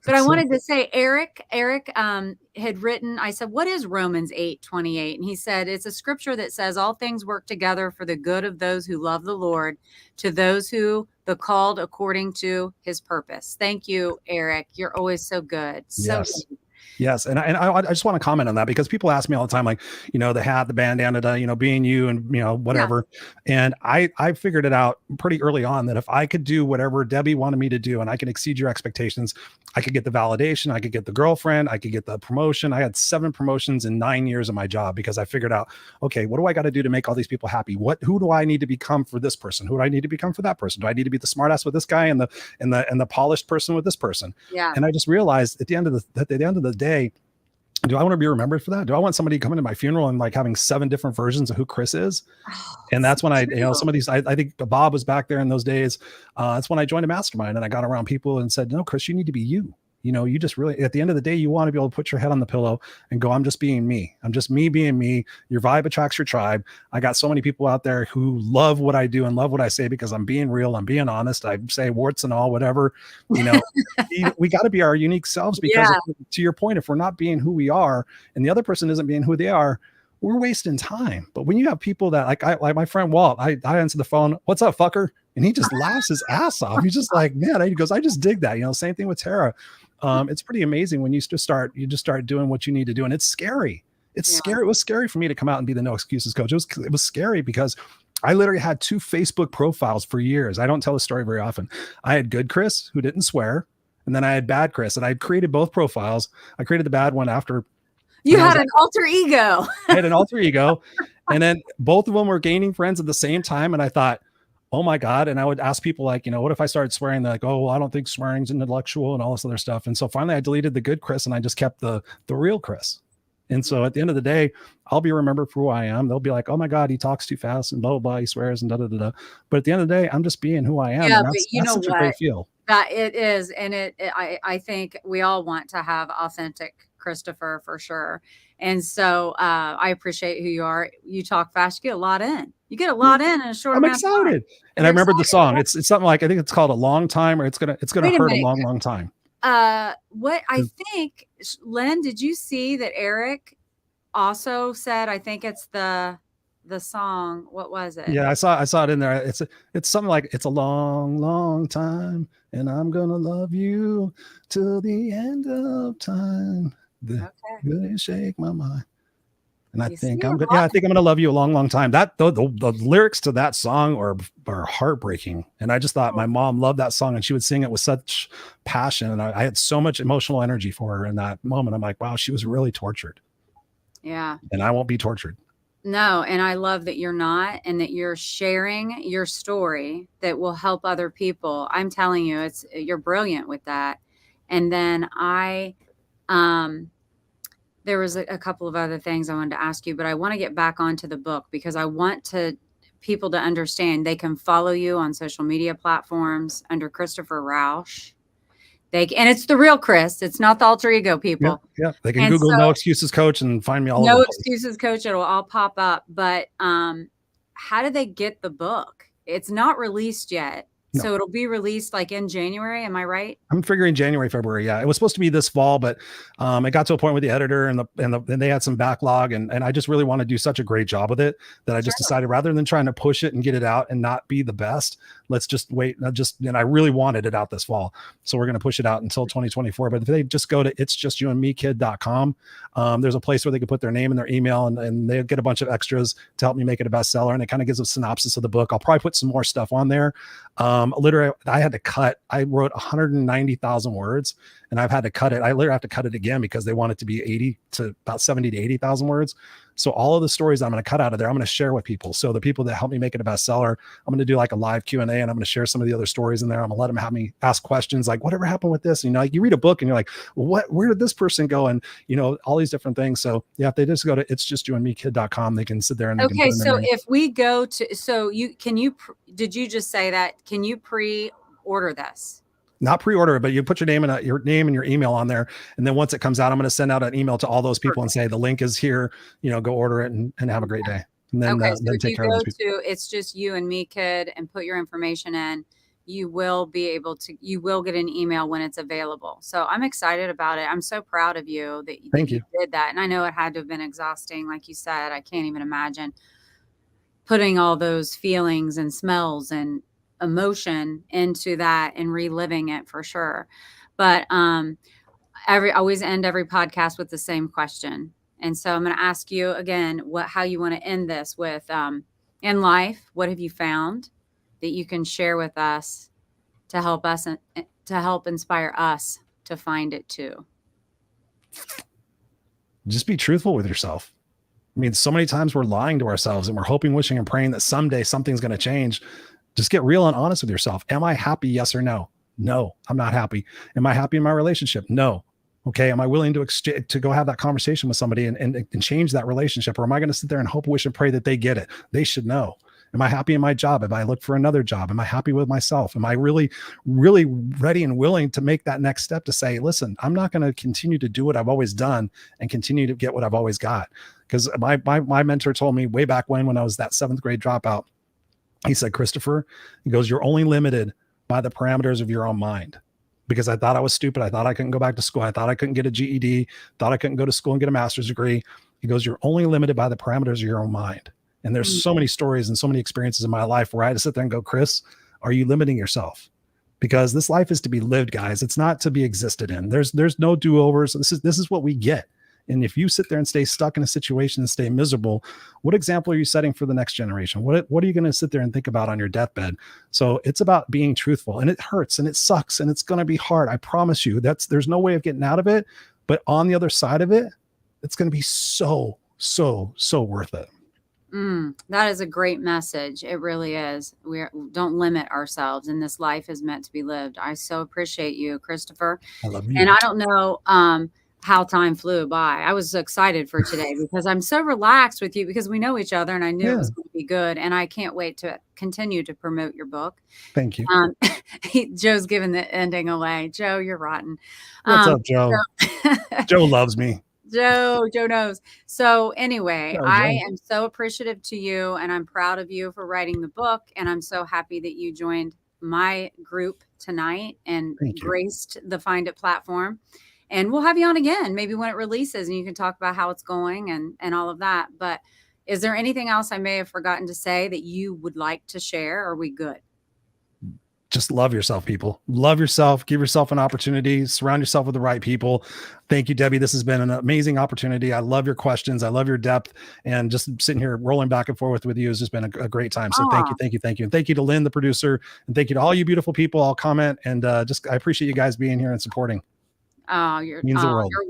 But I wanted to say, Eric had written, I said, what is Romans 8:28? And he said, it's a scripture that says all things work together for the good of those who love the Lord, to those who the called according to his purpose. Thank you, Eric. You're always so good. So Yes. good. Yes. I just want to comment on that because people ask me all the time, like, the hat, the bandana, being you and, whatever. Yeah. And I figured it out pretty early on that if I could do whatever Debbie wanted me to do and I could exceed your expectations, I could get the validation, I could get the girlfriend, I could get the promotion. I had 7 promotions in 9 years of my job because I figured out, okay, what do I got to do to make all these people happy? Who do I need to become for this person? Who do I need to become for that person? Do I need to be the smartass with this guy and the polished person with this person? Yeah. And I just realized at the end of the day, do I want to be remembered for that? Do I want somebody coming to my funeral and like having 7 different versions of who Chris is? Oh, And that's when some true. of these, I think Bob was back there in those days. That's when I joined a mastermind and I got around people and said, no, Chris, you need to be you. You just really, at the end of the day, you want to be able to put your head on the pillow and go, I'm just being me. I'm just me being me. Your vibe attracts your tribe. I got so many people out there who love what I do and love what I say because I'm being real. I'm being honest. I say warts and all, whatever, we got to be our unique selves because to your point, if we're not being who we are and the other person isn't being who they are, we're wasting time. But when you have people that like my friend Walt, I answer the phone, what's up, fucker? And he just laughs his ass off. He's just like, man, he goes, I just dig that. Same thing with Tara. It's pretty amazing when you just start doing what you need to do. And it's scary. It's scary. It was scary for me to come out and be the no excuses coach. It was scary because I literally had 2 Facebook profiles for years. I don't tell the story very often. I had good Chris who didn't swear. And then I had bad Chris, and I created both profiles. I created the bad one after. You had an alter ego. I had an alter ego. And then both of them were gaining friends at the same time. And I thought, oh my God. And I would ask people like, what if I started swearing? They're like, oh, well, I don't think swearing's intellectual and all this other stuff. And so finally I deleted the good Chris and I just kept the real Chris. And so at the end of the day, I'll be remembered for who I am. They'll be like, oh my God, he talks too fast and blah, blah, blah, he swears and da, da, da, da. But at the end of the day, I'm just being who I am. Yeah, and but that's such a great feel. That it is. And I think we all want to have authentic Christopher for sure. And so I appreciate who you are. You talk fast, you get a lot in. You get a lot in a short amount of time. I'm excited. And I remember the song. It's something like, I think it's called A Long Time, or it's gonna hurt a long, long time. What I think, Len, did you see that Eric also said, I think it's the song, what was it? Yeah, I saw it in there. It's something like, it's a long, long time and I'm gonna love you till the end of time. Really shake my mind. And I think I'm gonna love you a long, long time. That the lyrics to that song are heartbreaking. And I just thought my mom loved that song and she would sing it with such passion. And I had so much emotional energy for her in that moment. I'm like, wow, she was really tortured. Yeah. And I won't be tortured. No. And I love that you're not, and that you're sharing your story that will help other people. I'm telling you, you're brilliant with that. And then There was a couple of other things I wanted to ask you, but I want to get back onto the book because I want people to understand they can follow you on social media platforms under Christopher Rausch. And it's the real Chris. It's not the alter ego Yeah, people. yeah. They can And Google so No Excuses Coach and find me all over no the place. excuses, coach. It'll all pop up. But how do they get the book? It's not released yet. No. So it'll be released like in January. Am I right? I'm figuring January, February. Yeah, it was supposed to be this fall, but it got to a point with the editor and they had some backlog, and I just really want to do such a great job with it that I just Sure. decided rather than trying to push it and get it out and not be the best, let's just wait. And I really wanted it out this fall, so we're going to push it out until 2024. But if they just go to itsjustyoundmekid.com, there's a place where they can put their name and their email, and they get a bunch of extras to help me make it a bestseller. And it kind of gives a synopsis of the book. I'll probably put some more stuff on there. Literally, I wrote 190,000 words, and I've had to cut it. I literally have to cut it again because they want it to be 80 to about 70 to 80,000 words. So all of the stories I'm going to cut out of there, I'm going to share with people. So the people that help me make it a bestseller, I'm going to do like a live Q&A, and I'm going to share some of the other stories in there. I'm going to let them have me ask questions like, whatever happened with this? And, like you read a book and you're like, well, where did this person go? And, all these different things. So yeah, if they just go to itsjustyoundmekid.com, they can sit there and they can put in their name. If we go to, did you just say that? Can you pre-order this? Not pre-order it, but you put your name and your email on there. And then once it comes out, I'm going to send out an email to all those people and say, the link is here, go order it and have a great day. And then, so then if take you care of go those people. to It's Just You and Me Kid and put your information in, you will get an email when it's available. So I'm excited about it. I'm so proud of you that Thank you you. did that. And I know it had to have been exhausting. Like you said, I can't even imagine putting all those feelings and smells and emotion into that and reliving it for sure. But I always end every podcast with the same question. And so I'm going to ask you again how you want to end this with in life, what have you found that you can share with us to help inspire us to find it too? Just be truthful with yourself. I mean, so many times we're lying to ourselves and we're hoping, wishing, and praying that someday something's going to change. Just get real and honest with yourself. Am I happy? Yes or no? No, I'm not happy. Am I happy in my relationship? No. Okay. Am I willing to go have that conversation with somebody and change that relationship? Or am I going to sit there and hope, wish, and pray that they get it? They should know. Am I happy in my job? Am I look for another job? Am I happy with myself? Am I really, really ready and willing to make that next step to say, listen, I'm not going to continue to do what I've always done and continue to get what I've always got. Because my mentor told me way back when I was that 7th grade dropout, he said, Christopher, he goes, you're only limited by the parameters of your own mind. Because I thought I was stupid. I thought I couldn't go back to school. I thought I couldn't get a GED, thought I couldn't go to school and get a master's degree. He goes, you're only limited by the parameters of your own mind. And there's so many stories and so many experiences in my life where I had to sit there and go, Chris, are you limiting yourself? Because this life is to be lived, guys. It's not to be existed in. There's no do-overs. This is what we get. And if you sit there and stay stuck in a situation and stay miserable, what example are you setting for the next generation? What are you going to sit there and think about on your deathbed? So it's about being truthful, and it hurts and it sucks and it's going to be hard. I promise you there's no way of getting out of it, but on the other side of it, it's going to be so worth it. That is a great message. It really is. We don't limit ourselves, and this life is meant to be lived. I so appreciate you, Christopher. I love you. And I don't know how time flew by. I was excited for today because I'm so relaxed with you because we know each other, and I knew it was going to be good. And I can't wait to continue to promote your book. Thank you. Joe's giving the ending away. Joe, you're rotten. What's up, Joe? Joe loves me. Joe knows. So anyway, I am so appreciative to you, and I'm proud of you for writing the book. And I'm so happy that you joined my group tonight and graced the Find It platform. And we'll have you on again, maybe when it releases, and you can talk about how it's going and all of that. But is there anything else I may have forgotten to say that you would like to share? Or are we good? Just love yourself, people. Love yourself. Give yourself an opportunity. Surround yourself with the right people. Thank you, Debbie. This has been an amazing opportunity. I love your questions. I love your depth. And just sitting here rolling back and forth with you has just been a great time. So thank you. And thank you to Lynn, the producer. And thank you to all you beautiful people. I'll comment. And I appreciate you guys being here and supporting. Oh, you're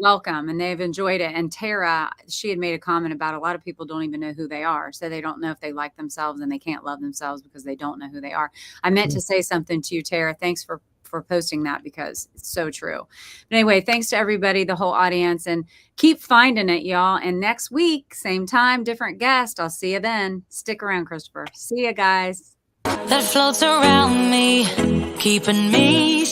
welcome. And they've enjoyed it. And Tara, she had made a comment about a lot of people don't even know who they are. So they don't know if they like themselves, and they can't love themselves because they don't know who they are. I meant to say something to you, Tara. Thanks for for posting that because it's so true. But anyway, thanks to everybody, the whole audience, and keep finding it, y'all. And next week, same time, different guest. I'll see you then. Stick around, Christopher. See you guys. That floats around me, keeping me